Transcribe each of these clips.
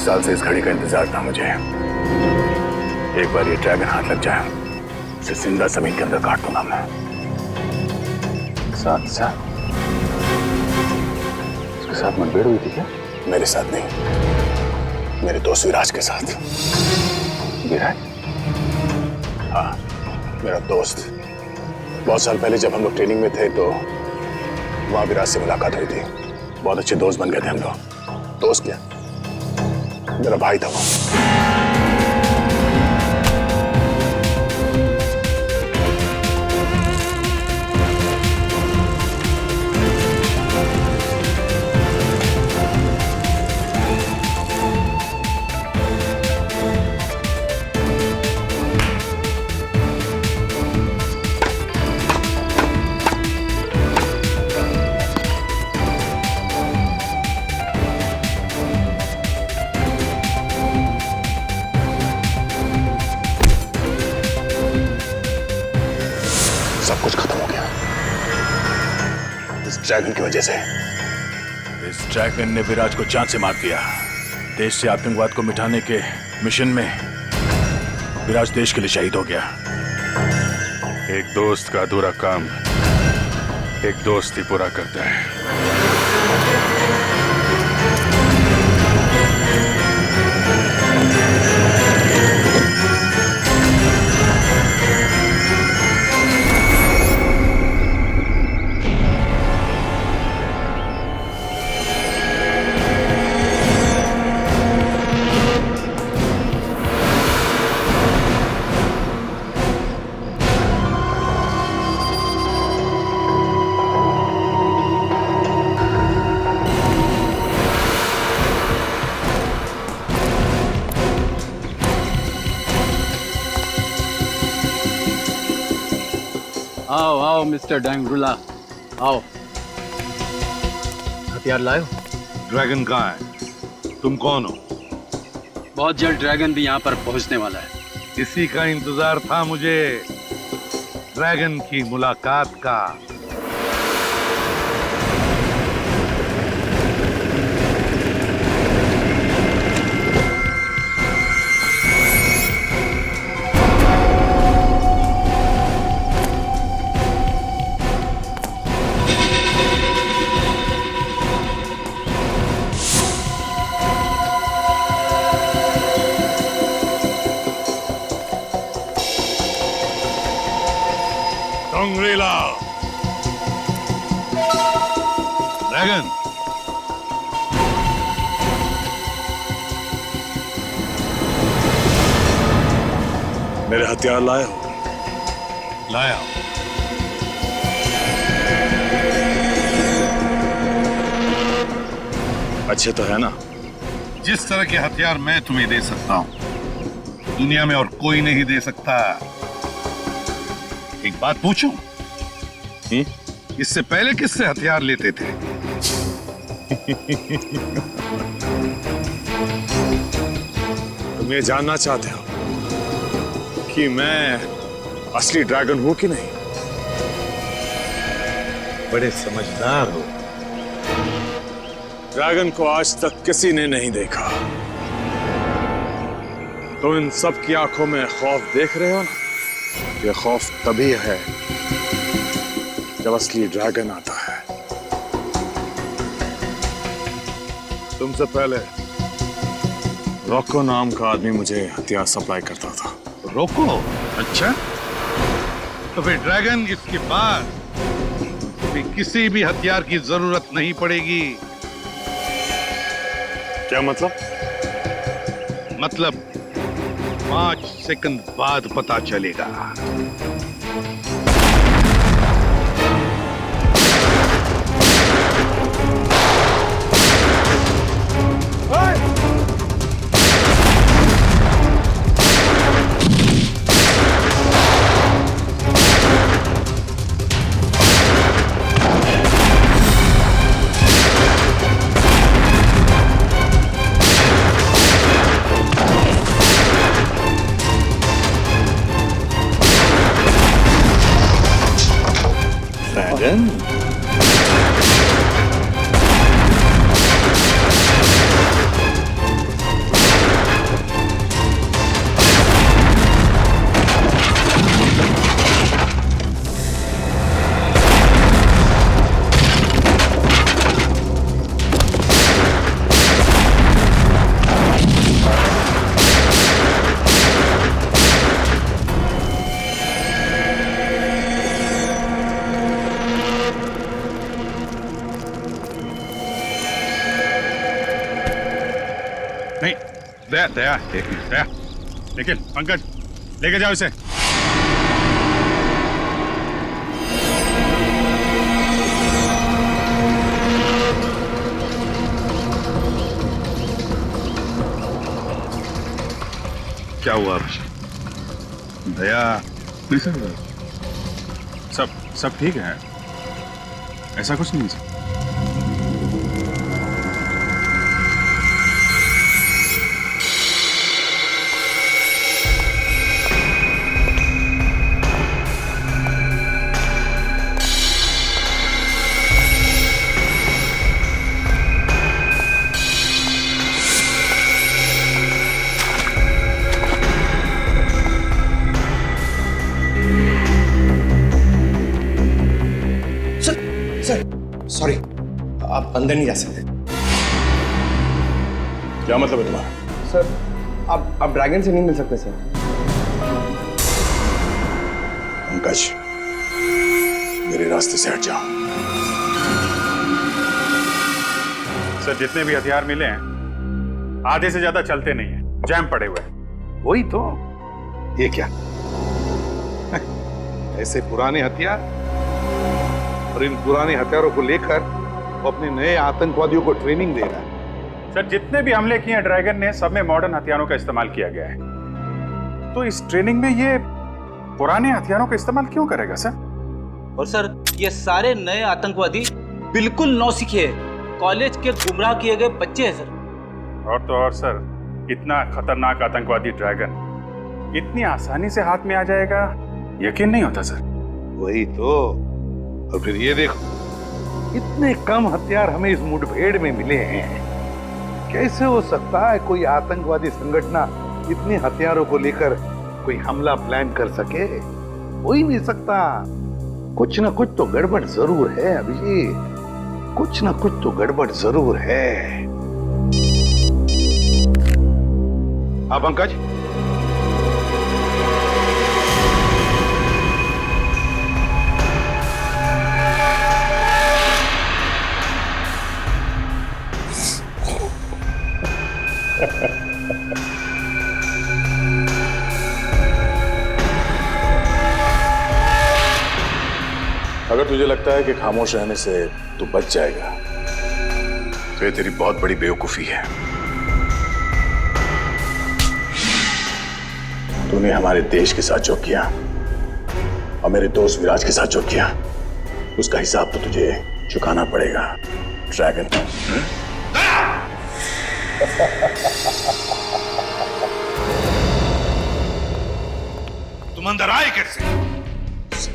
साल से इस घड़ी का इंतजार था मुझे। एक बार ये ड्रैगन हाथ लग जाए, उसे जिंदा जमीन के अंदर काट दूंगा मैं। साथ उसके साथ मुठभेड़ हुई थी क्या? मेरे साथ नहीं, मेरे दोस्त विराज के साथ। विराज? हाँ, मेरा दोस्त। बहुत साल पहले जब हम लोग ट्रेनिंग में थे तो वहां विराज से मुलाकात हुई थी। बहुत अच्छे दोस्त बन गए थे हम लोग। दोस्त क्या, मेरा भाई था वो। सब कुछ खत्म हो गया इस ड्रैगन की वजह से। इस ड्रैगन ने विराज को जान से मार दिया। देश से आतंकवाद को मिटाने के मिशन में विराज देश के लिए शहीद हो गया। एक दोस्त का अधूरा काम एक दोस्त ही पूरा करता है। आओ आओ मिस्टर डांगरुला, आओ। हथियार लाए हो? ड्रैगन कहाँ है? तुम कौन हो? बहुत जल्द ड्रैगन भी यहाँ पर पहुँचने वाला है। इसी का इंतजार था मुझे, ड्रैगन की मुलाकात का। डोंगरीला, ड्रैगन, मेरे हथियार लाए हो? लाया। अच्छे तो है ना? जिस तरह के हथियार मैं तुम्हें दे सकता हूं दुनिया में और कोई नहीं दे सकता। एक बात पूछूं? इससे पहले किससे हथियार लेते थे? तुम ये जानना चाहते हो कि मैं असली ड्रैगन हूं कि नहीं? बड़े समझदार हो। ड्रैगन को आज तक किसी ने नहीं देखा। तो इन सब की आंखों में खौफ देख रहे हो ना? ये खौफ तभी है जब असली ड्रैगन आता है। तुमसे पहले रॉको नाम का आदमी मुझे हथियार सप्लाई करता था। रोको? अच्छा, तो फिर ड्रैगन इसके बाद भी किसी भी हथियार की जरूरत नहीं पड़ेगी। क्या मतलब? मतलब 5 सेकंड बाद पता चलेगा। ड्रैगन? दया दया एक मिनट दया, लेकिन पंकज लेके जाओ इसे। क्या हुआ दया? नहीं सर, सब ठीक है, ऐसा कुछ नहीं सर। सॉरी, आप अंदर नहीं जा सकते। क्या मतलब है तुम्हारा? सर, आप ड्रैगन से नहीं मिल सकते सर। पंकज, मेरे रास्ते से हट जाओ। सर, जितने भी हथियार मिले हैं आधे से ज्यादा चलते नहीं है, जैम पड़े हुए हैं। वही तो, ये क्या ऐसे पुराने हथियार, और इन पुराने हथियारों को लेकर वो अपने नए आतंकवादियों को ट्रेनिंग दे रहा है। सर, जितने भी हमले किए हैं ड्रैगन ने, सब में मॉडर्न हथियारों का इस्तेमाल किया गया है। तो इस ट्रेनिंग में ये पुराने हथियारों का इस्तेमाल क्यों करेगा सर? और सर, ये सारे नए आतंकवादी बिल्कुल नौसिखे हैं, कॉलेज के गुमराह किए गए बच्चे हैं सर। और तो और सर, इतना खतरनाक आतंकवादी ड्रैगन इतनी आसानी से हाथ में आ जाएगा, यकीन नहीं होता सर। वही तो, और फिर ये देखो, इतने कम हथियार हमें इस मुठभेड़ में मिले हैं। कैसे हो सकता है कोई आतंकवादी संगठन इतने हथियारों को लेकर कोई हमला प्लान कर सके? हो ही नहीं सकता। कुछ ना कुछ तो गड़बड़ जरूर है अभिजीत, कुछ ना कुछ तो गड़बड़ जरूर है। हाँ पंकज, अगर तुझे लगता है कि खामोश रहने से तू बच जाएगा तो ये तेरी बहुत बड़ी बेवकूफी है। तूने हमारे देश के साथ जो किया और मेरे दोस्त विराज के साथ जो किया, उसका हिसाब तो तुझे चुकाना पड़ेगा ड्रैगन। तुम अंदर आए कैसे?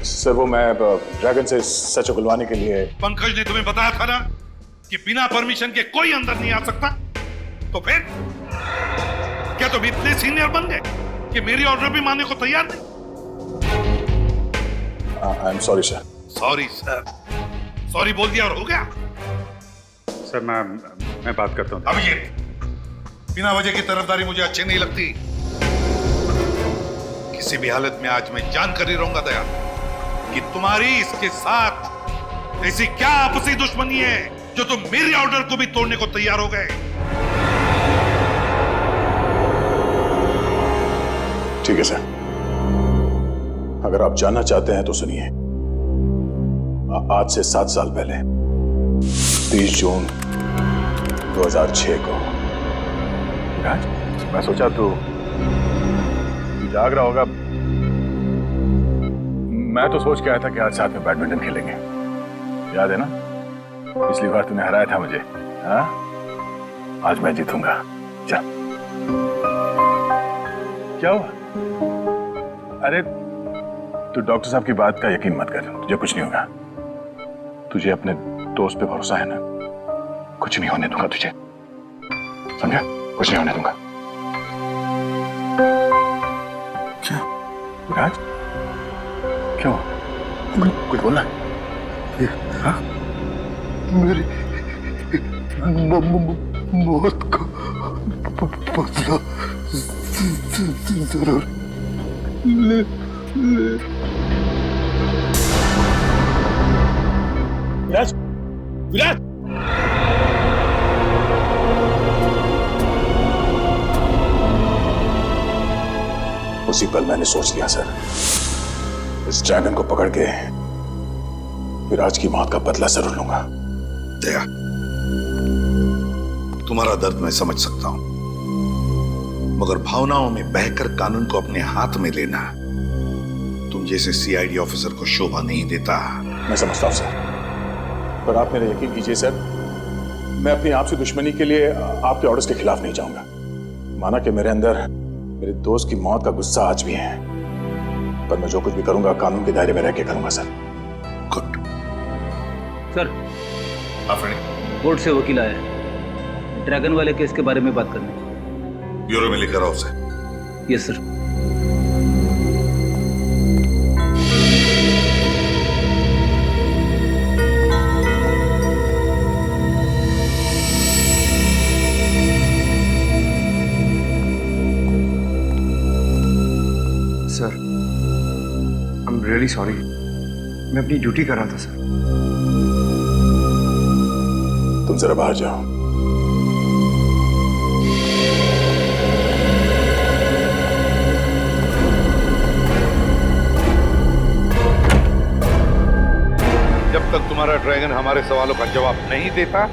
सर, वो मैं ड्रैगन से सच उगलवाने के लिए। पंकज ने तुम्हें बताया था ना कि बिना परमिशन के कोई अंदर नहीं आ सकता। तो फिर क्या तुम इतने सीनियर बन गए कि मेरी ऑर्डर भी मानने को तैयार नहीं? I am sorry sir. Sorry sir, sorry बोल दिया और हो गया। सर, मैं बात करता हूँ। अभिजीत, बिना वजह की तरफदारी मुझे अच्छी नहीं लगती। किसी भी हालत में आज मैं जानकर ही रहूंगा दया कि तुम्हारी इसके साथ ऐसी क्या आपसी दुश्मनी है जो तुम मेरी ऑर्डर को भी तोड़ने को तैयार हो गए। ठीक है सर, अगर आप जानना चाहते हैं तो सुनिए। आज से 7 साल पहले 30 जून 2006 को मैं सोचा तू जाग रहा होगा। मैं तो सोच के आया था कि आज साथ में बैडमिंटन खेलेंगे, याद है ना? पिछली बार तूने हराया था मुझे। हाँ, आज मैं जीतूंगा। चल। क्या हुआ? अरे तू डॉक्टर साहब की बात का यकीन मत कर, तुझे कुछ नहीं होगा। तुझे अपने दोस्त पे भरोसा है ना? कुछ नहीं होने दूंगा तुझे, समझा? कुछ नहीं होने दूंगा। क्या विराज, क्यों? कुछ बोलना? हाँ? मेरी मौत का बदला जरूर ले। विराज, विराज, उसी पल मैंने सोच लिया सर, इस ड्रैगन को पकड़ के विराज की मौत का बदला जरूर लूंगा। दया, तुम्हारा दर्द मैं समझ सकता हूं, मगर भावनाओं में बहकर कानून को अपने हाथ में लेना तुम जैसे सीआईडी ऑफिसर को शोभा नहीं देता। मैं समझता हूं सर, पर आप मेरा यकीन कीजिए सर, मैं अपनी आपसे दुश्मनी के लिए आपके ऑर्डर्स के खिलाफ नहीं जाऊंगा। माना कि मेरे अंदर मेरे दोस्त की मौत का गुस्सा आज भी है, पर मैं जो कुछ भी करूंगा कानून के दायरे में रह के करूंगा सर। गुड सर, कोर्ट से वकील आया है, ड्रैगन वाले केस के बारे में बात करनी। ब्यूरो में लेकर आओ उसे। Yes sir. Sir, I am really sorry, मैं अपनी ड्यूटी कर रहा था सर। तुम जरा बाहर जाओ। जब तक तुम्हारा ड्रैगन हमारे सवालों का जवाब नहीं देता,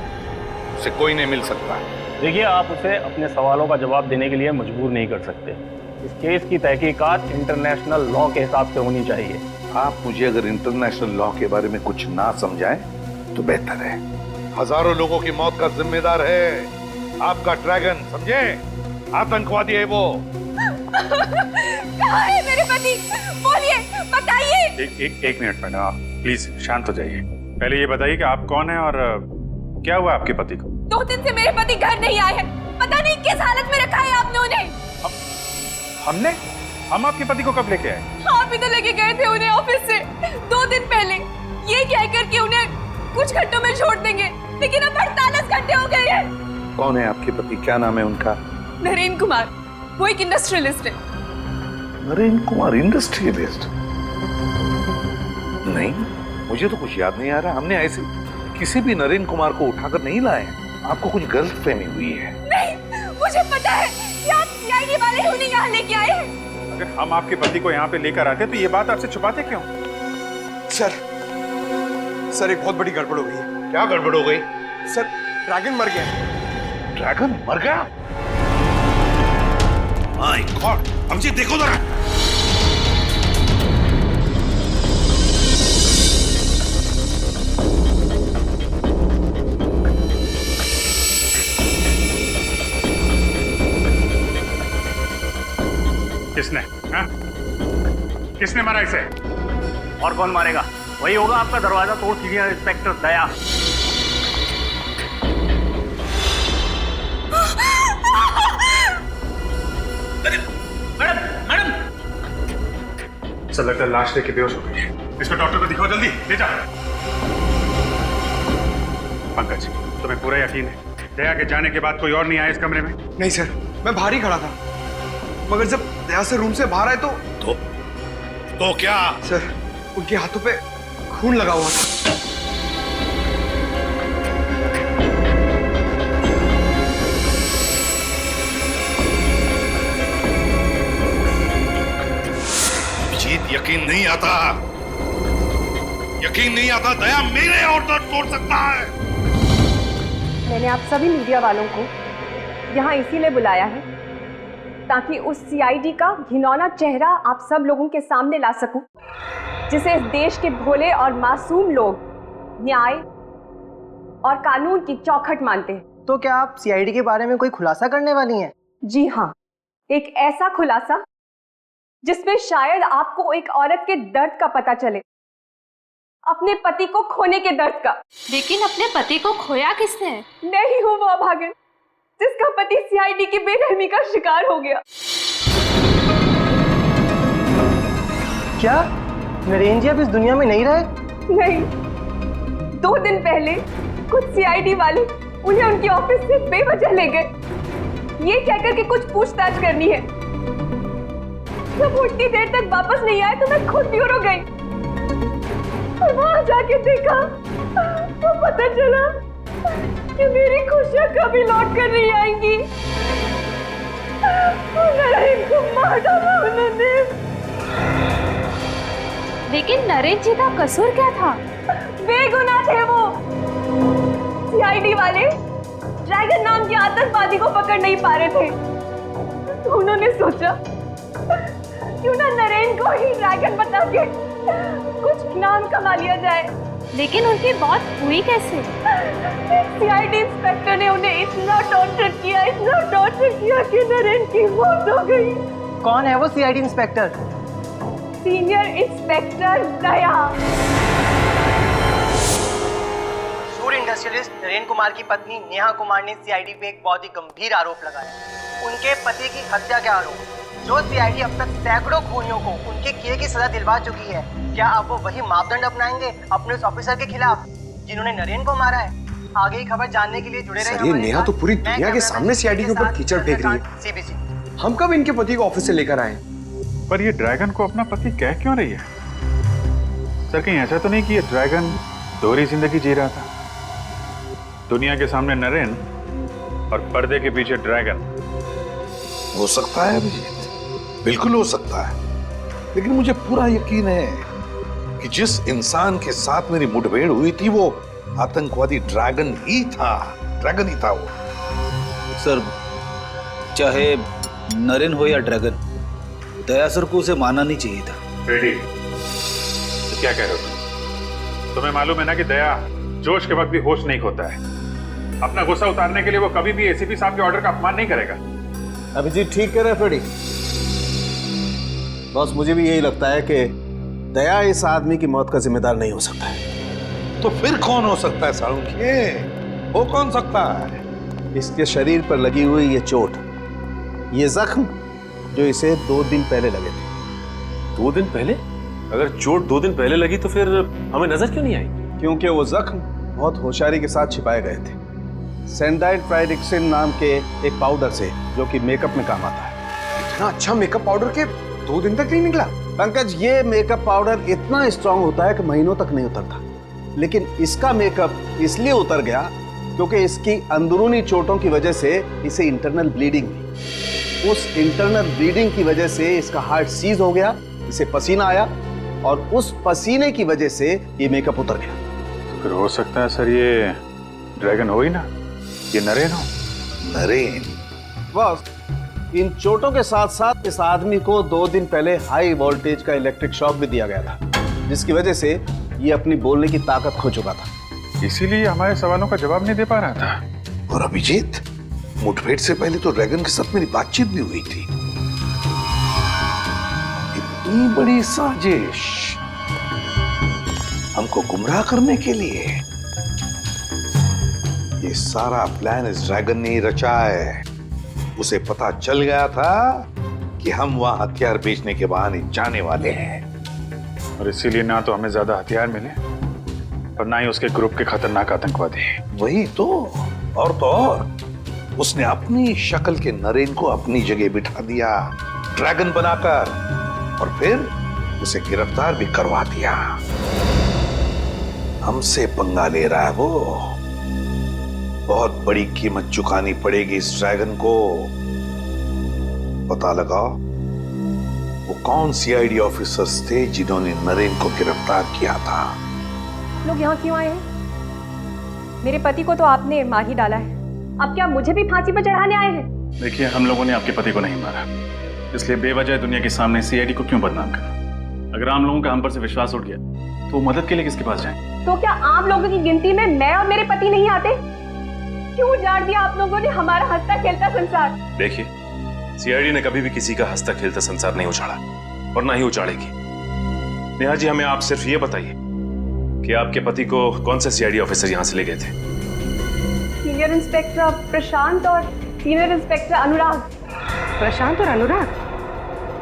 उसे कोई नहीं मिल सकता। देखिए, आप उसे अपने सवालों का जवाब देने के लिए मजबूर नहीं कर सकते। इस केस की तहकीकात इंटरनेशनल लॉ के हिसाब से होनी चाहिए। आप मुझे अगर इंटरनेशनल लॉ के बारे में कुछ ना समझाएं तो बेहतर है। हजारों लोगों की मौत का जिम्मेदार है आपका ड्रैगन, समझे? आतंकवादी है वो। कहाँ है मेरे पति? बोलिए, बताइए। एक मिनट मैडम, आप प्लीज शांत हो जाइए। पहले ये बताइए कि आप कौन हैं और क्या हुआ आपके पति को? 2 दिन से मेरे पति घर नहीं आए हैं। पता नहीं किस हालत में रखा है आपने उन्हें। हम आपके पति को कब लेके आए? आप ही तो लेके गए थे उन्हें ऑफिस से 2 दिन पहले, ये कहकर कि उन्हें कुछ घंटों में छोड़ देंगे, लेकिन अब 48 घंटे हो गए हैं। कौन है आपके पति? क्या नाम है उनका? नरेंद्र कुमार, वो एक इंडस्ट्रियलिस्ट है। नरेंद्र कुमार इंडस्ट्रियलिस्ट? नहीं, मुझे तो कुछ याद नहीं आ रहा। हमने ऐसे किसी भी नरेंद्र कुमार को उठाकर नहीं लाए। आपको कुछ गलतफहमी हुई है। नहीं, मुझे पता है कि आप सीआईडी वाले उन्हें यहाँ लेके आए हैं। अगर हम आपके पति को यहाँ पे लेकर आते तो ये बात आपसे छुपाते क्यों? सर, एक बहुत बड़ी गड़बड़ हो गई है। क्या गड़बड़ हो गई? सर, ड्रैगन मर गया। ड्रैगन मर गया? माय गॉड, अभिजीत देखो जरा। किसने? हाँ? किसने मारा इसे? और कौन मारेगा? वही होगा आपका दरवाजा तोड़ सीनियर इंस्पेक्टर दया। मैडम, सर लगता है लाश लेके बेहोश हो गई है। इसको डॉक्टर को दिखाओ, जल्दी ले जाओ। पंकज, तुम्हें पूरा यकीन है दया के जाने के बाद कोई और नहीं आया इस कमरे में? नहीं सर, मैं बाहर ही खड़ा था, मगर जब दया से रूम से बाहर आए तो क्या? सर, उनके हाथों पे खून लगा हुआ था। अभिजीत, यकीन नहीं आता दया मेरे ऑर्डर तोड़ सकता है। मैंने आप सभी मीडिया वालों को यहाँ इसीलिए बुलाया है ताकि उस सीआईडी का घिनौना चेहरा आप सब लोगों के सामने ला सकूं, जिसे इस देश के भोले और मासूम लोग न्याय और कानून की चौखट मानते हैं। तो क्या आप सीआईडी के बारे में कोई खुलासा करने वाली हैं? जी हाँ, एक ऐसा खुलासा जिसमें शायद आपको एक औरत के दर्द का पता चले, अपने पति को खोने के दर्द का। लेकिन अपने पति को खोया किसने? नहीं हूँ वो अभागन जिसका पति सीआईडी की बेरहमी का शिकार हो गया। क्या नरेंद्र जी अब इस दुनिया में नहीं रहे? नहीं, 2 दिन पहले कुछ सीआईडी वाले उन्हें उनकी ऑफिस से बेवजह ले गए, ये कहकर कि कुछ पूछताछ करनी है। जब उतनी देर तक वापस नहीं आए तो मैं खुद ब्यूरो गई और वहां जाके देखा तो पता चला कि मेरी खुशियां कभी लौट कर नहीं आएंगी। उन्हें मार डाला उन्होंने। लेकिन नरेन जी का कसूर क्या था? बेगुनाह थे वो। सीआईडी वाले ड्रैगन नाम के आतंकवादी को पकड़ नहीं पा रहे थे, तो उन्होंने सोचा क्यों ना नरेन को ही ड्रैगन बता के कुछ नाम कमा लिया जाए। लेकिन उनकी मौत हुई कैसे? सीआईडी इंस्पेक्टर ने उन्हें इतना टॉर्चर किया कि नरेन की मौत हो गई। कौन है वो सीआईडी इंस्पेक्टर? सीनियर इंस्पेक्टर दया। सूर्य इंडस्ट्रियलिस्ट नरेन कुमार की पत्नी नेहा कुमार ने सीआईडी पे एक बहुत ही गंभीर आरोप लगाया। उनके पति की हत्या का आरोप, जो सीआईडी अब तक सैकड़ों खूनियों को उनके किए की सजा दिलवा चुकी है। क्या अब वो वही मापदंड अपनाएंगे अपने उस ऑफिसर के खिलाफ जिन्होंने नरेन को मारा है? आगे की खबर जानने के लिए जुड़े रहे। ये नेहा तो पूरी दुनिया के सामने सीआईडी के ऊपर कीचड़ फेंक रही है। सीबीसी, हम कब इनके पति को ऑफिस से लेकर आए? पर ये ड्रैगन को अपना पति कह क्यों रही है? सर कहीं ऐसा तो नहीं कि ये ड्रैगन दोहरी जिंदगी जी रहा था? दुनिया के सामने नरेन और पर्दे के पीछे ड्रैगन। हो सकता है अभिजीत, बिल्कुल हो सकता है, लेकिन मुझे पूरा यकीन है कि जिस इंसान के साथ मेरी मुठभेड़ हुई थी वो आतंकवादी ड्रैगन ही था वो। सर, चाहे नरेन हो या ड्रैगन, दया सर को उसे मानना नहीं चाहिए था। रेडी, तो क्या कह रहे हो? तुम्हें मालूम है ना कि दया जोश के वक्त भी होश नहीं खोता है। अपना गुस्सा उतारने के लिए वो कभी भी एसीपी साहब के ऑर्डर का अपमान नहीं करेगा। अभिजीत ठीक कह रहे फ्रेडी। बॉस, मुझे भी यही लगता है कि दया इस आदमी की मौत का जिम्मेदार नहीं हो सकता है। तो फिर कौन हो सकता है साळुंखे? वो कौन सकता है? इसके शरीर पर लगी हुई ये चोट, ये जख्म जो इसे 2 दिन पहले लगे थे। 2 दिन पहले? अगर चोट 2 दिन पहले लगी तो फिर हमें नजर क्यों नहीं आई? क्योंकि वो जख्म बहुत होशियारी के साथ छिपाए गए थे सैंडाइड ट्राइडिक्सिन नाम के एक पाउडर से, जो कि मेकअप में काम आता है। इतना अच्छा मेकअप पाउडर के 2 दिन तक नहीं निकला? पंकज, ये मेकअप पाउडर इतना स्ट्रांग होता है कि महीनों तक नहीं उतरता, लेकिन इसका मेकअप इसलिए उतर गया क्योंकि इसकी अंदरूनी चोटों की वजह से इसे इंटरनल ब्लीडिंग हुई। उस इंटरनल ब्लीडिंग की वजह से इसका हार्ट सीज हो गया, इसे पसीना आया और उस पसीने की वजह से ये मेकअप उतर गया। तो फिर हो सकता है सर ये ड्रैगन हो ही ना, ये नरेन हो। नरेन? बस, इन चोटों के साथ साथ इस आदमी को 2 दिन पहले हाई वोल्टेज का इलेक्ट्रिक शॉक भी दिया गया था, जिसकी वजह से ये अपनी बोलने की ताकत खो चुका था। इसीलिए हमारे सवालों का जवाब नहीं दे पा रहा था। और अभिजीत, मुठभेड़ से पहले तो ड्रैगन के साथ मेरी बातचीत भी हुई थी। इतनी बड़ी साजिश हमको गुमराह करने के लिए, ये सारा प्लान इस ड्रैगन ने ही रचा है। उसे पता चल गया था कि हम वहां हथियार बेचने के बहाने जाने वाले हैं, और इसीलिए ना तो हमें ज्यादा हथियार मिले और ना ही उसके ग्रुप के खतरनाक आतंकवादी। वही तो, और उसने अपनी शक्ल के नरेन को अपनी जगह बिठा दिया ड्रैगन बनाकर, और फिर उसे गिरफ्तार भी करवा दिया। हमसे पंगा ले रहा है वो। बहुत बड़ी कीमत चुकानी पड़ेगी इस ड्रैगन को। पता लगाओ वो कौन सीआईडी ऑफिसर्स थे जिन्होंने नरेन को गिरफ्तार किया था। लोग यहाँ क्यों आए हैं? मेरे पति को तो आपने मार ही डाला है, अब क्या मुझे भी फांसी पर चढ़ाने आए हैं? देखिए, हम लोगों ने आपके पति को नहीं मारा, इसलिए बेवजह दुनिया के सामने सीआईडी को क्यों बदनाम करना? अगर आम लोगों का हम पर से विश्वास उठ गया तो मदद के लिए किसके पास जाएं? तो क्या आम लोगों की गिनती में मैं और मेरे पति नहीं आते? क्यों उजाड़ दिया आप लोगों ने हमारा हंसता खेलता संसार? देखिए, सीआईडी ने कभी भी किसी का हंसता खेलता संसार नहीं उजाड़ा और ना ही उजाड़ेगी। नेहा जी, हमें आप सिर्फ ये बताइए कि आपके पति को कौन से सीआईडी ऑफिसर यहाँ से ले गए थे? सीनियर इंस्पेक्टर प्रशांत और सीनियर इंस्पेक्टर अनुराग। प्रशांत और अनुराग?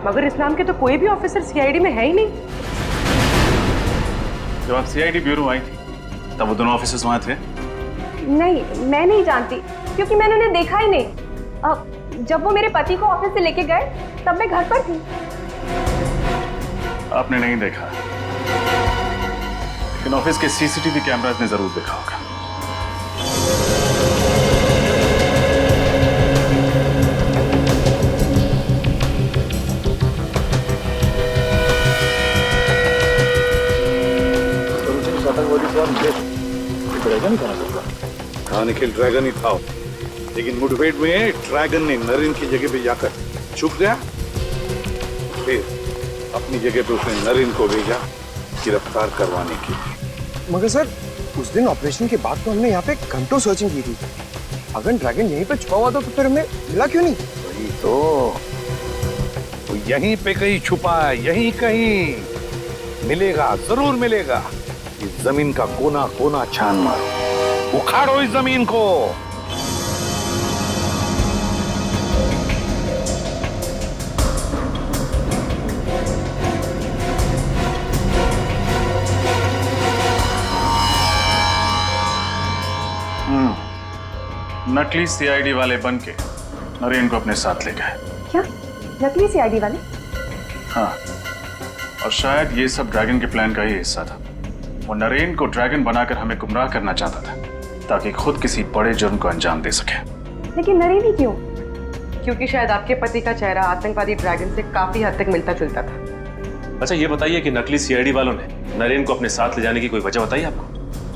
मगर इस नाम के तो कोई भी ऑफिसर सीआईडी में है ही नहीं। जब आप सीआईडी ब्यूरो आई थी तब वो दोनों ऑफिसर्स वहां थे? नहीं, मैं नहीं जानती, क्योंकि मैंने उन्हें देखा ही नहीं। जब वो मेरे पति को ऑफिस से लेके गए तब मैं घर पर थी। आपने नहीं देखा, लेकिन ऑफिस के सीसीटीवी कैमरास ने जरूर देखा होगा। ड्रैगन कहाँ होगा? हाँ निखिल, ड्रैगन ही था, लेकिन मुठभेड़ में ड्रैगन ने नरेन की जगह पे जाकर छुप गया। फिर अपनी जगह पे उसने नरेन को भेजा गिरफ्तार करवाने के लिए। मगर सर, उस दिन ऑपरेशन के बाद तो हमने यहाँ पे घंटों सर्चिंग की थी। अगर ड्रैगन यहीं पे छुपा हुआ था तो फिर हमें मिला क्यों नहीं? वही तो यहीं पे कहीं छुपा है, यहीं कहीं मिलेगा, जरूर मिलेगा। इस जमीन का कोना कोना छान मारो, उखाड़ो इस जमीन को। नकली सीआईडी वाले बन के नरेन को अपने साथ ले गए। क्या? नकली सीआईडी वाले? हाँ, और शायद ये सब ड्रैगन के प्लान का ही हिस्सा था। वो नरेन को ड्रैगन बनाकर हमें गुमराह करना चाहता था ताकि खुद किसी बड़े जुर्म को अंजाम दे सके। लेकिन नरेन ही क्यों? क्योंकि शायद आपके पति का चेहरा आतंकवादी ड्रैगन से काफी हद तक मिलता जुलता था। अच्छा ये बताइए कि नकली सीआईडी वालों ने नरेन को अपने साथ ले जाने की कोई वजह बताई आपको?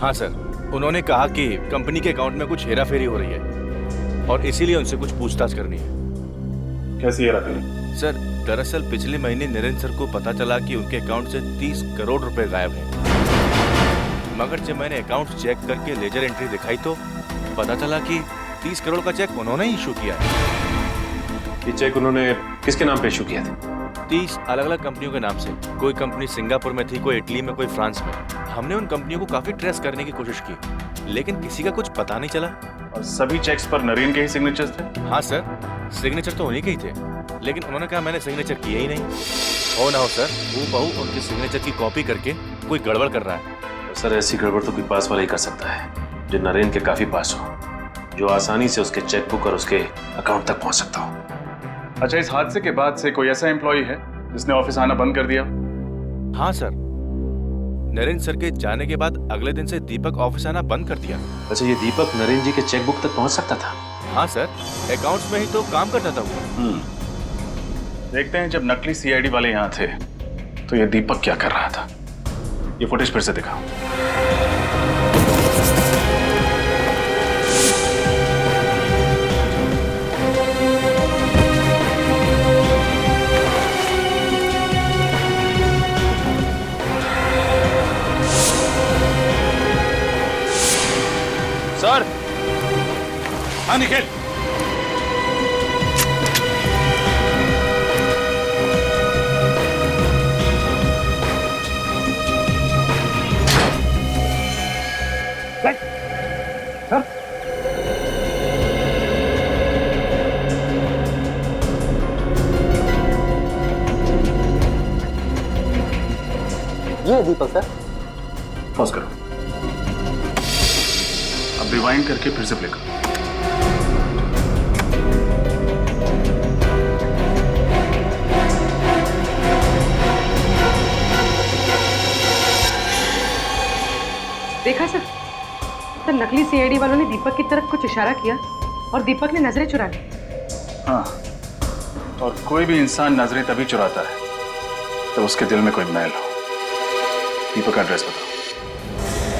हाँ सर, उन्होंने कहा कि कंपनी के अकाउंट में कुछ हेराफेरी हो रही है और इसीलिए उनसे कुछ पूछताछ करनी है। कैसी हेराफेरी? सर, दरअसल पिछले महीने नरेन सर को पता चला कि उनके अकाउंट से 30 करोड़ रुपए गायब हैं। मगर जब मैंने अकाउंट चेक करके लेजर एंट्री दिखाई तो पता चला कि 30 करोड़ का चेक उन्होंने ही इशू किया है। ये चेक उन्होंने किसके नाम पे इशू किया था? 30 अलग अलग कंपनियों के नाम से। कोई कंपनी सिंगापुर में थी, कोई इटली में, कोई फ्रांस में। हमने उन कंपनियों को काफी ट्रेस करने की कोशिश की, लेकिन किसी का कुछ पता नहीं चला। और सभी चेक्स पर नरेन के ही सिग्नेचर्स थे? हाँ सर, सिग्नेचर तो उन्हीं के ही थे, लेकिन उन्होंने कहा मैंने सिग्नेचर किए ही नहीं। हो ना हो सर, वो बहू उनके सिग्नेचर की कॉपी करके कोई गड़बड़ कर रहा है। तो सर ऐसी गड़बड़ तो कोई पास वाला ही कर सकता है जो नरेन के काफी पास हो, जो आसानी से उसके चेकबुक और उसके अकाउंट तक पहुंच सकता हो। अच्छा, इस हादसे के बाद से कोई ऐसा एम्प्लॉय है जिसने ऑफिस आना बंद कर दिया? हाँ सर, नरेन सर के जाने के बाद अगले दिन से दीपक ऑफिस आना बंद कर दिया। अच्छा, ये दीपक नरेन जी के चेकबुक तक पहुंच सकता था? हाँ सर, अकाउंट्स में ही तो काम करता था वो। देखते हैं जब नकली सीआईडी वाले यहाँ थे तो ये दीपक क्या कर रहा था। ये फुटेज फिर से दिखाओ। सर। हाँ निखिल। सर, ये दीपक सर। पॉज करो, अब रिवाइंड करके फिर से प्ले करो। देखा सर, तो नकली सीआईडी वालों ने दीपक की तरफ कुछ इशारा किया और दीपक ने नजरें चुरा ली। हाँ, और कोई भी इंसान नजरें तभी चुराता है तो उसके दिल में कोई मैल हो। दीपक का एड्रेस बताओ।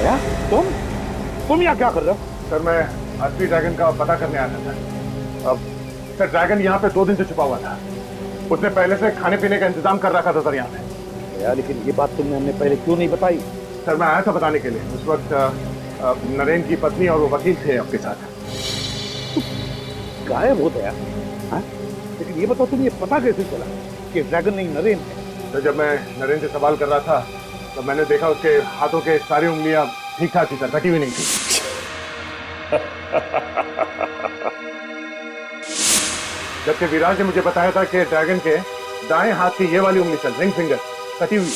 क्या? तुम यहाँ क्या कर रहे हो? सर, मैं असली ड्रैगन का पता करने आया था। अब सर, ड्रैगन यहाँ पे 2 दिन से छुपा हुआ था। उसने पहले से खाने पीने का इंतजाम कर रखा था सर यहाँ पे। यार, लेकिन ये बात तुमने हमने पहले क्यों नहीं बताई? सर, मैं आया था बताने के लिए। उस वक्त नरेन की पत्नी और वो वकील थे आपके साथ। गायब हो गया? हाँ? लेकिन ये बताओ, तुम ये पता कैसे चला कि ड्रैगन नहीं नरेन है? तो जब मैं नरेन से सवाल कर रहा था तो मैंने देखा उसके हाथों के सारी उंगलियां ठीक ठाक थी सर, कटी हुई नहीं थी। जबकि विराज ने मुझे बताया था कि ड्रैगन के दाएं हाथ की ये वाली उंगली सर, रिंग फिंगर, कटी हुई।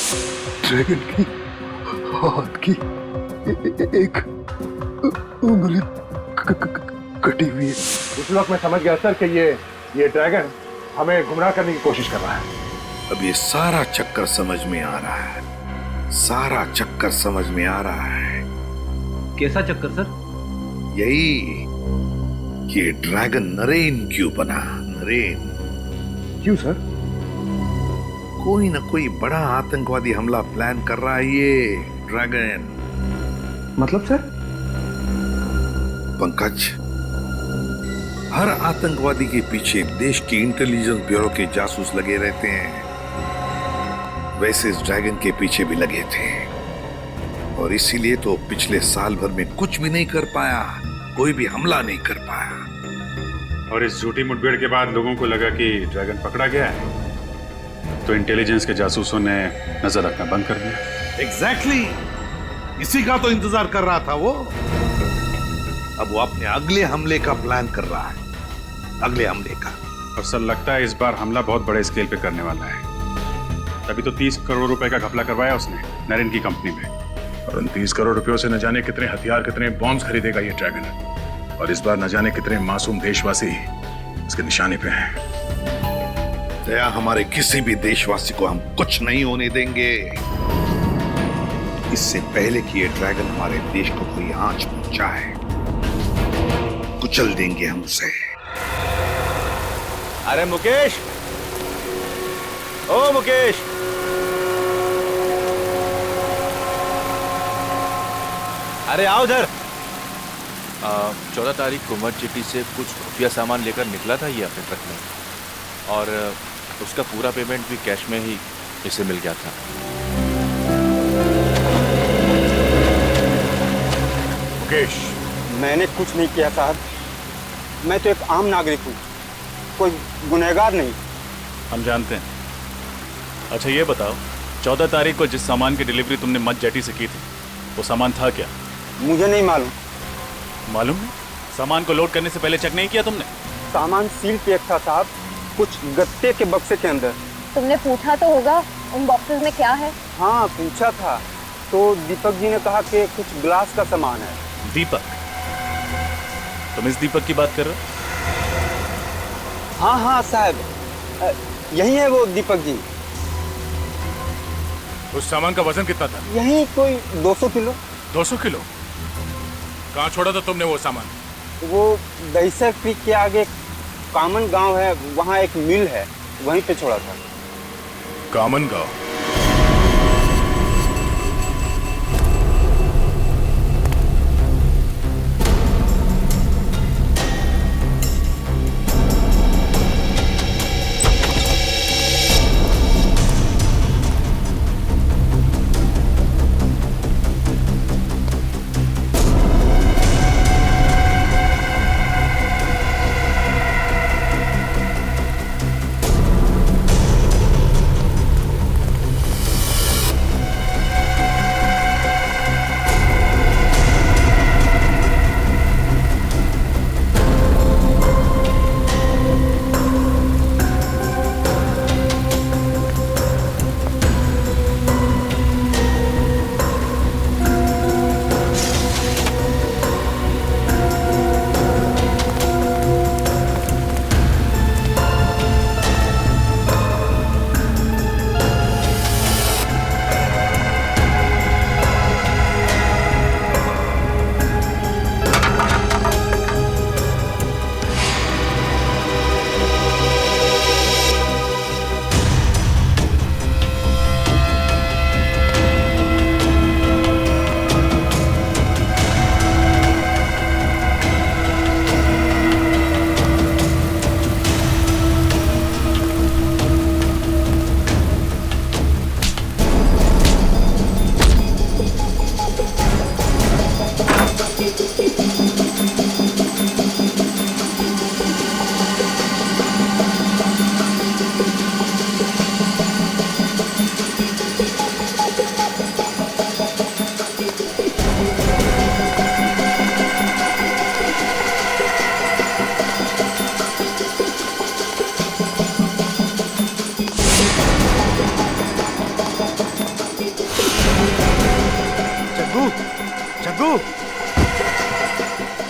ड्रैगन की हाथ की एक उंगली कटी हुई है। उस वक्त मैं समझ गया सर कि ये ड्रैगन हमें गुमराह करने की कोशिश कर रहा है। अब ये सारा चक्कर समझ में आ रहा है, सारा चक्कर समझ में आ रहा है। कैसा चक्कर सर? यही कि ड्रैगन नरेन क्यों बना? नरेन क्यों सर? कोई ना कोई बड़ा आतंकवादी हमला प्लान कर रहा है ये ड्रैगन। मतलब सर? पंकज, हर आतंकवादी के पीछे देश की इंटेलिजेंस ब्यूरो के जासूस लगे रहते हैं, वैसे इस ड्रैगन के पीछे भी लगे थे और इसीलिए तो पिछले साल भर में कुछ भी नहीं कर पाया, कोई भी हमला नहीं कर पाया। और इस झूठी मुठभेड़ के बाद लोगों को लगा कि ड्रैगन पकड़ा गया है, तो इंटेलिजेंस के जासूसों ने नजर रखना बंद कर दिया। एग्जैक्टली, इसी का तो इंतजार कर रहा था वो। अब वो अपने अगले हमले का प्लान कर रहा है, अगले हमले का। और सर लगता है इस बार हमला बहुत बड़े स्केल पे करने वाला है। तभी तो 30 करोड़ रुपए का घपला करवाया उसने नरेन की कंपनी में, और उन 30 करोड़ रुपयों से न जाने कितने हथियार, कितने बॉम्ब्स खरीदेगा ये ड्रैगन। और इस बार न जाने कितने मासूम देशवासी उसके निशाने पे हैं। दया, हमारे किसी भी देशवासी को हम कुछ नहीं होने देंगे। इससे पहले कि ये ड्रैगन हमारे देश को कोई आंच पहुंचाए, कुचल देंगे हम उसे। अरे मुकेश, ओ मुकेश, अरे आओ उधर। 14 तारीख को मत चिट्ठी से कुछ खुफिया सामान लेकर निकला था ये अपने ट्रक में, और उसका पूरा पेमेंट भी कैश में ही इसे मिल गया था। मुकेश, मैंने कुछ नहीं किया साहब, मैं तो एक आम नागरिक हूँ, कोई गुनहगार नहीं। हम जानते हैं। अच्छा ये बताओ, 14 तारीख को जिस सामान की डिलीवरी तुमने मत जेटी से की थी, वो सामान था क्या? मुझे नहीं मालूम। मालूम नहीं? सामान को लोड करने से पहले चेक नहीं किया तुमने? सामान सील पैक था साहब, कुछ गत्ते के बक्से के अंदर। तुमने पूछा तो होगा उन बॉक्सेस में क्या है? हाँ पूछा था, तो दीपक जी ने कहा कि कुछ ग्लास का सामान है। दीपक? तुम इस दीपक की बात कर रहे हो? हाँ हाँ साहब, यही है वो दीपक जी। उस सामान का वजन कितना था? यही कोई 200 किलो। 200 किलो? कहाँ छोड़ा था तुमने वो सामान? वो दहीसर क्रीक के आगे कामन गांव है, वहाँ एक मिल है, वहीं पे छोड़ा था। कामन गांव?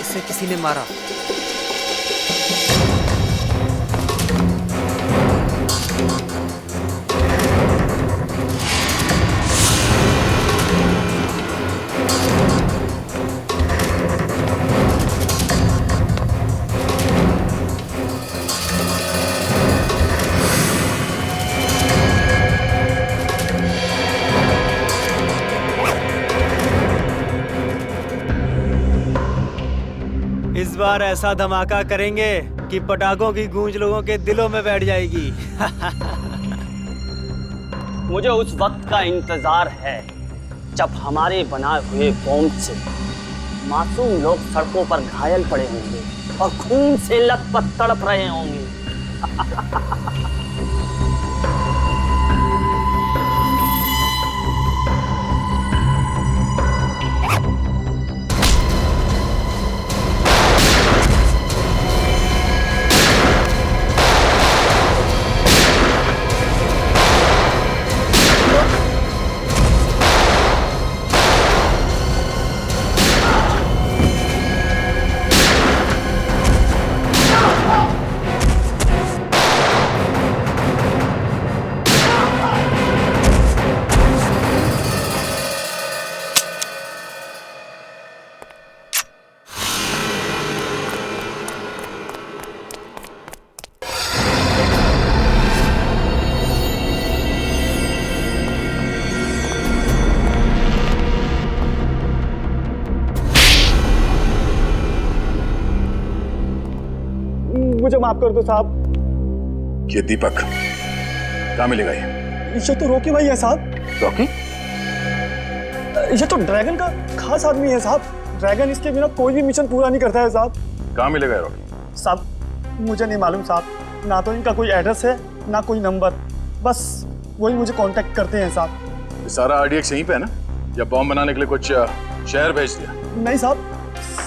इसे किसी ने मारा। बार ऐसा धमाका करेंगे कि पटाखों की गूंज लोगों के दिलों में बैठ जाएगी। मुझे उस वक्त का इंतजार है जब हमारे बनाए हुए बॉम्ब से मासूम लोग सड़कों पर घायल पड़े होंगे और खून से लथपथ तड़प रहे होंगे। मुझे माफ कर दो साहब। ये दीपक कहाँ मिलेगा ये तो रॉकी भाई है साहब। रॉकी? ये तो ड्रैगन का खास आदमी है साहब। ड्रैगन इसके बिना कोई भी मिशन पूरा नहीं करता है साहब। कहाँ मिलेगा ये रॉकी? साहब मुझे नहीं मालूम साहब, ना तो इनका कोई एड्रेस है ना कोई नंबर, बस वही मुझे कांटेक्ट करते हैं साहब। ये सारा RDX यहीं पे है ना, या बॉम्ब बनाने के लिए कुछ शहर भेज दिया? नहीं साहब,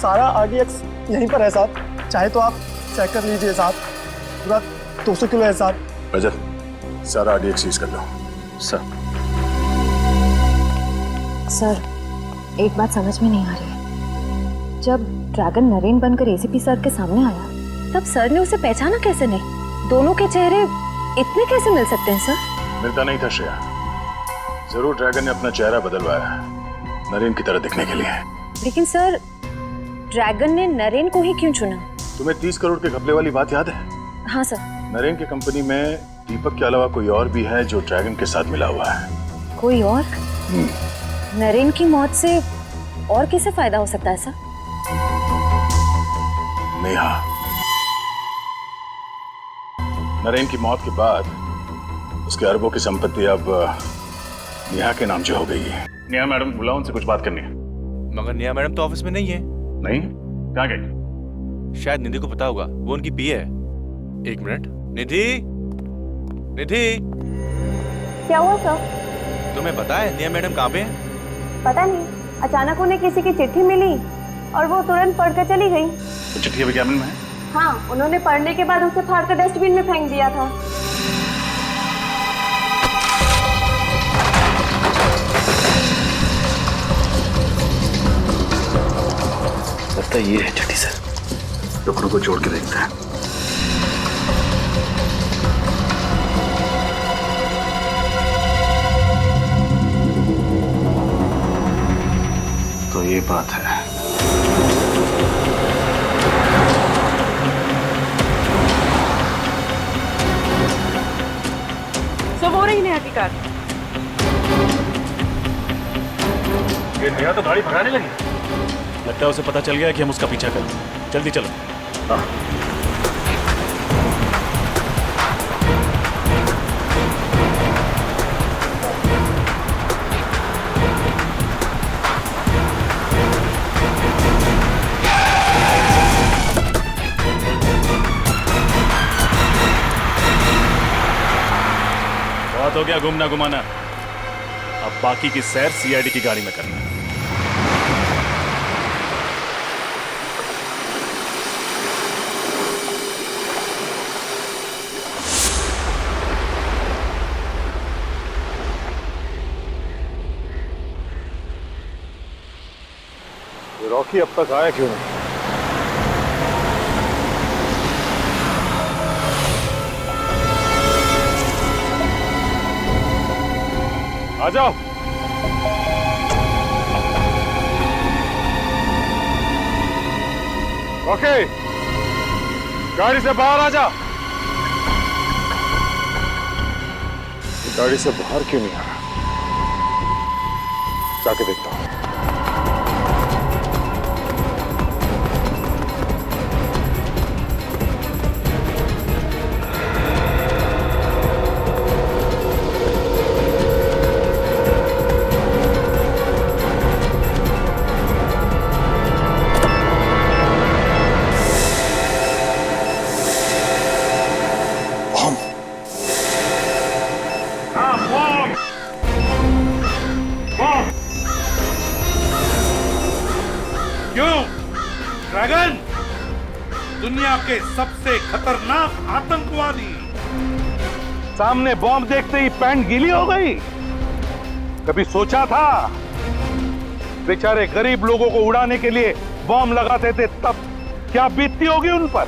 सारा RDX यहीं पर है साहब, चाहे तो आप चेक कर लीजिए साहब। पूरा 200 किलो है साहब। रजत, सारा RDX सीज कर लो। सर एक बात समझ में नहीं आ रही है। जब ड्रैगन नरेन बनकर ACP सर के सामने आया, तब सर ने उसे पहचाना कैसे नहीं? दोनों के चेहरे इतने कैसे मिल सकते हैं सर? मिलता नहीं था श्रेया, जरूर ड्रैगन ने अपना चेहरा बदलवाया है नरेन की तरह दिखने के लिए। लेकिन सर, ड्रैगन ने नरेन को ही क्यों चुना? तुम्हें 30 करोड़ के घपले वाली बात याद है? हाँ सर। नरेन की कंपनी में दीपक के अलावा कोई और भी है जो ड्रैगन के साथ मिला हुआ है। कोई और? नरेन की मौत से और किसे फायदा हो सकता है सर? नेहा। नरेन की मौत के बाद उसके अरबों की संपत्ति अब नेहा के नाम से हो गई है। नेहा मैडम बुलाओ, उनसे कुछ बात करनी है। मगर नेहा मैडम तो ऑफिस में नहीं है। नहीं? कहाँ गई? शायद निधि को पता होगा, वो उनकी पीए है। एक मिनट। निधि, निधि, क्या हुआ सर? तुम्हें पता है नेहा मैडम कहाँ पे है? पता नहीं, अचानक उन्हें किसी की चिट्ठी मिली और वो तुरंत पढ़कर चली गई। तो चिट्ठी अभी कैबिन में है? हाँ, उन्होंने पढ़ने के बाद उसे फाड़कर डस्टबिन में फेंक दिया था। लगता है ये है चिट्ठी सर। टुकड़ों को जोड़ के देखते हैं। तो ये बात है। सब हो रही नेहा की कार। ये नेहा तो गाड़ी भगाने लगी। लगता है उसे पता चल गया कि हम उसका पीछा करें। जल्दी चलो। हाँ। बहुत हो गया घूमना घुमाना, अब बाकी की सैर CID की गाड़ी में करना। रॉकी अब तक आया क्यों नहीं? आ जाओ। ओके, गाड़ी से बाहर आ जा। गाड़ी से बाहर क्यों नहीं आ रहा? जाके देखता हूं। दुनिया के सबसे खतरनाक आतंकवादी। सामने बॉम्ब देखते ही पैंट गीली हो गई। कभी सोचा था बेचारे गरीब लोगों को उड़ाने के लिए बॉम्ब लगाते थे, तब क्या बीतती होगी उन पर,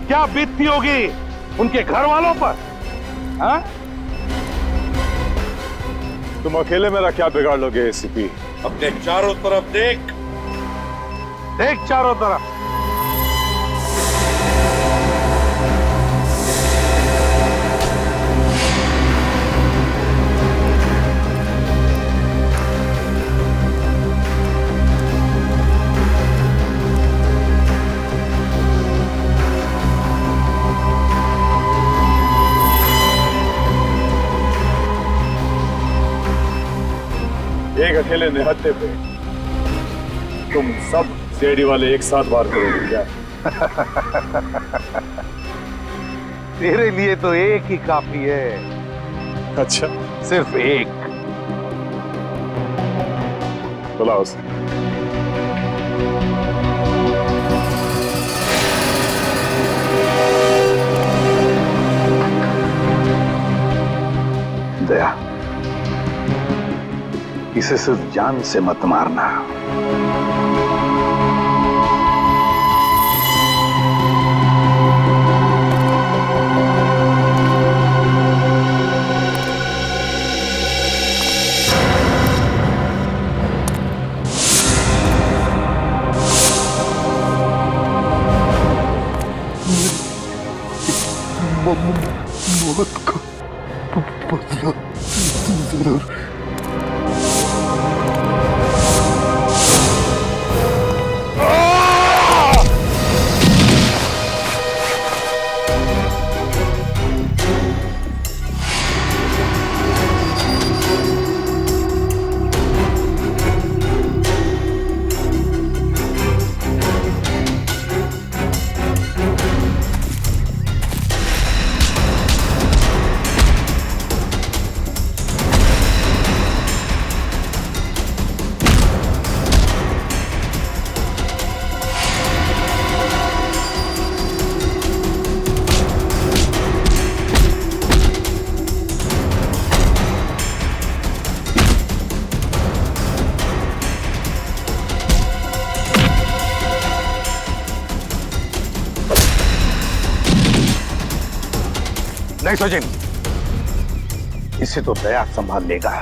क्या बीतती होगी उनके घर वालों पर? हाँ? तुम अकेले मेरा क्या बिगाड़ लोगे एसीपी? अपने चारों तरफ देख, देख चारों तरफ। एक अकेले निहत्थे पे तुम सब सीआईडी वाले एक साथ वार करोगे क्या? तेरे लिए तो एक ही काफी है। अच्छा, सिर्फ एक। बुलाओ उसे। दया, इसे सिर्फ जान से मत मारना। मौत का बदला जरूर। नहीं सचिन, इसे तो दया संभाल लेगा।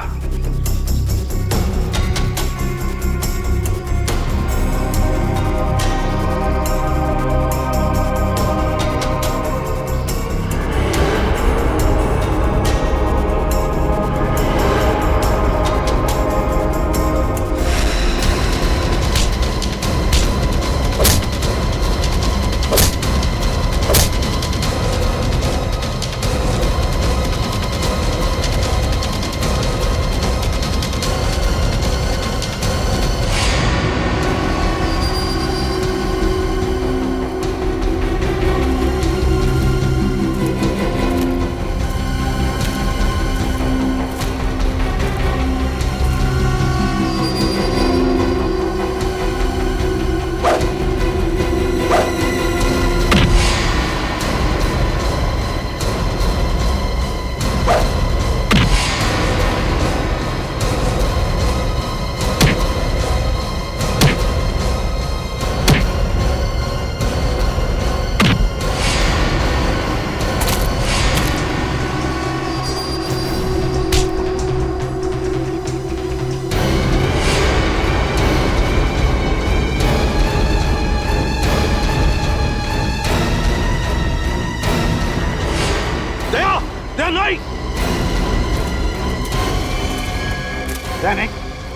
नहीं,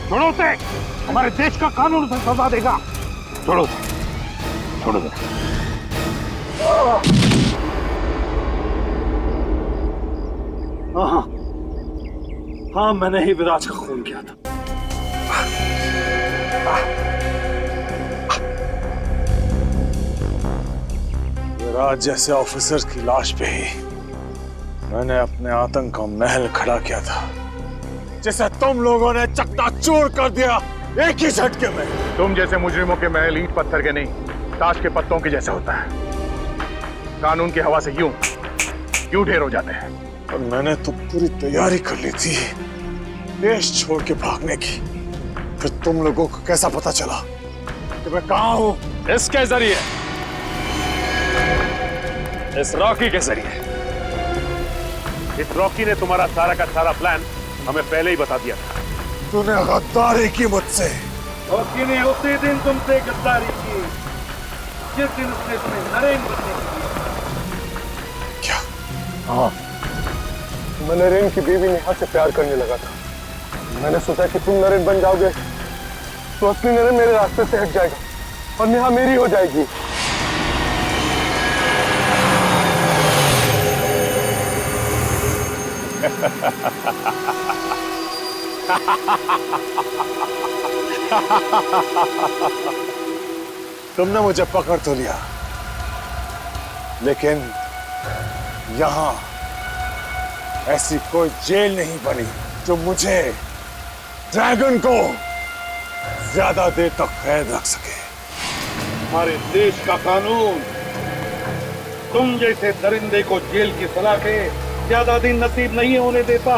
छोड़ो उसे। हमारे देश का कानून उसे सजा देगा। छोड़ो, छोड़ो। हाँ, हाँ, मैंने ही विराज का खून किया था। विराज जैसे ऑफिसर्स की लाश पे ही मैंने अपने आतंक का महल खड़ा किया था, जिसे तुम लोगों ने चकनाचूर कर दिया एक ही झटके में। तुम जैसे मुजरिमों के महल ईंट पत्थर के नहीं, ताश के पत्तों के जैसा होता है, कानून की हवा से यूं ढेर हो जाते हैं। और मैंने तो पूरी तैयारी कर ली थी देश छोड़ के भागने की। फिर तुम लोगों को कैसा पता चला कि मैं कहां हूं? इसके जरिए, इस रॉकी के जरिए। इस रॉकी ने तुम्हारा सारा का सारा प्लान हमें पहले ही बता दिया था। तूने गद्दारी की मुझसे। रॉकी ने उसी दिन तुमसे गद्दारी की जिस दिन उसने तुम्हें नरेन बनने की। क्या? हाँ, मैं नरेन की बीवी नेहा से प्यार करने लगा था। मैंने सोचा कि तुम नरेन बन जाओगे तो असली नरेन मेरे रास्ते से हट जाएगा और नेहा मेरी हो जाएगी। तुमने मुझे पकड़ तो लिया, लेकिन यहां ऐसी कोई जेल नहीं बनी जो मुझे, ड्रैगन को, ज्यादा देर तक कैद रख सके। हमारे देश का कानून तुम जैसे दरिंदे को जेल की सलाह के ज्यादा दिन नसीब नहीं होने देता,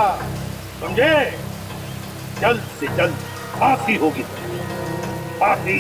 समझे? जल्द से जल्द फांसी होगी, फांसी।